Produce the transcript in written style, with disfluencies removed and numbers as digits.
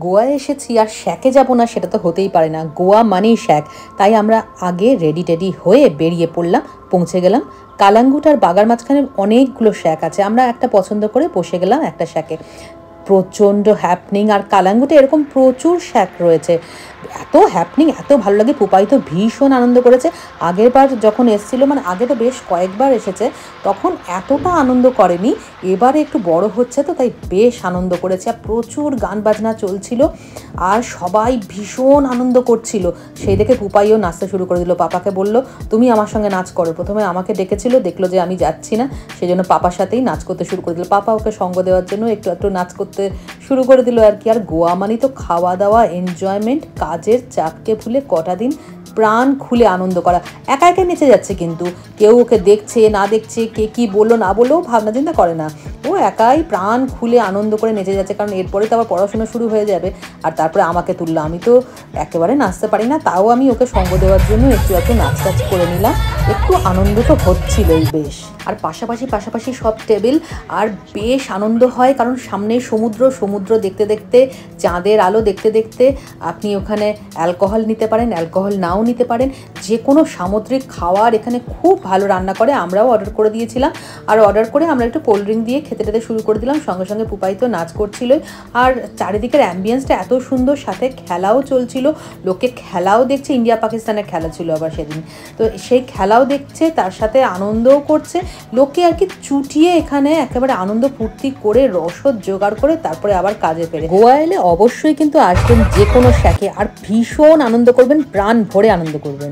গোয়ায় এসেছি আর শ্যাকে যাব না সেটা তো হতেই পারে না, গোয়া মানেই শ্যাক। তাই আমরা আগে রেডি টেডি হয়ে বেরিয়ে পড়লাম, পৌঁছে গেলাম কালাঙ্গুট। আর বাগার মাঝখানে অনেকগুলো শ্যাক আছে, আমরা একটা পছন্দ করে বসে গেলাম একটা শ্যাকে। প্রচণ্ড হ্যাপনিং, আর কালাঙ্গুটে এরকম প্রচুর শ্যাক রয়েছে, এত হ্যাপনিং, এত ভালো লাগে। পুপাই তো ভীষণ আনন্দ করেছে। আগের বার যখন এসেছিল, মানে আগে তো বেশ কয়েকবার এসেছে, তখন এতটা আনন্দ করেনি। এবারে একটু বড় হচ্ছে তো তাই বেশ আনন্দ করেছে, আর প্রচুর গান বাজনা চলছিল আর সবাই ভীষণ আনন্দ করছিল। সেই দেখে পুপাইও নাচতে শুরু করে দিল। পাপাকে বলল তুমি আমার সঙ্গে নাচ করো। প্রথমে আমাকে ডেকেছিল, দেখলো যে আমি যাচ্ছি না, সেই জন্য পাপার সাথেই নাচ করতে শুরু করে দিল। পাপা ওকে সঙ্গ দেওয়ার জন্য একটু একটু নাচ করতে শুরু করে দিল আর কি। আর গোয়া মানে তো খাওয়া দাওয়া, এনজয়মেন্ট, কাজের চাপকে ভুলে কটা দিন প্রাণ খুলে আনন্দ করা। একা একা নেচে যাচ্ছে, কিন্তু কেউ ওকে দেখছে না দেখছে, কে কী বললো না বললেও ভাবনা চিন্তা করে না, ও একাই প্রাণ খুলে আনন্দ করে নেচে যাচ্ছে। কারণ এরপরে তো আবার পড়াশোনা শুরু হয়ে যাবে। আর তারপরে আমাকে তুললো, আমি তো একেবারে নাচতে পারি না, তাও আমি ওকে সঙ্গ দেওয়ার জন্য একটু একটু নাচ টাচ করে নিলাম। একটু আনন্দ তো হচ্ছিলই বেশ। আর পাশাপাশি সব টেবিল, আর বেশ আনন্দ হয় কারণ সামনে সমুদ্র, সমুদ্র দেখতে দেখতে, চাঁদের আলো দেখতে দেখতে আপনি ওখানে অ্যালকোহল নিতে পারেন, অ্যালকোহল নাও নিতে পারেন। যে কোনো সামুদ্রিক খাবার এখানে খুব ভালো রান্না করে। আমরাও অর্ডার করে দিয়েছিলাম, আর অর্ডার করে আমরা একটু কোল্ড ড্রিঙ্ক দিয়ে খেতে টেতে শুরু করে দিলাম। সঙ্গে সঙ্গে পুপাই তো নাচ করছিলই। আর চারিদিকের অ্যাম্বিয়েন্সটা এত সুন্দর, সাথে খেলাও চলছিল, লোকে খেলাও দেখছে। ইন্ডিয়া পাকিস্তানের খেলা ছিল আবার সেদিন, তো সেই খেলাও দেখছে, তার সাথে আনন্দও করছে লোকে আর কি। চুটিয়ে এখানে একেবারে আনন্দ ফুর্তি করে রসদ জোগাড় করে তারপরে আবার কাজে ফেরে। গোয়া এলে অবশ্যই কিন্তু আসবেন যে কোনো শ্যাকে, আর ভীষণ আনন্দ করবেন, প্রাণ ভরে আনন্দ করবেন।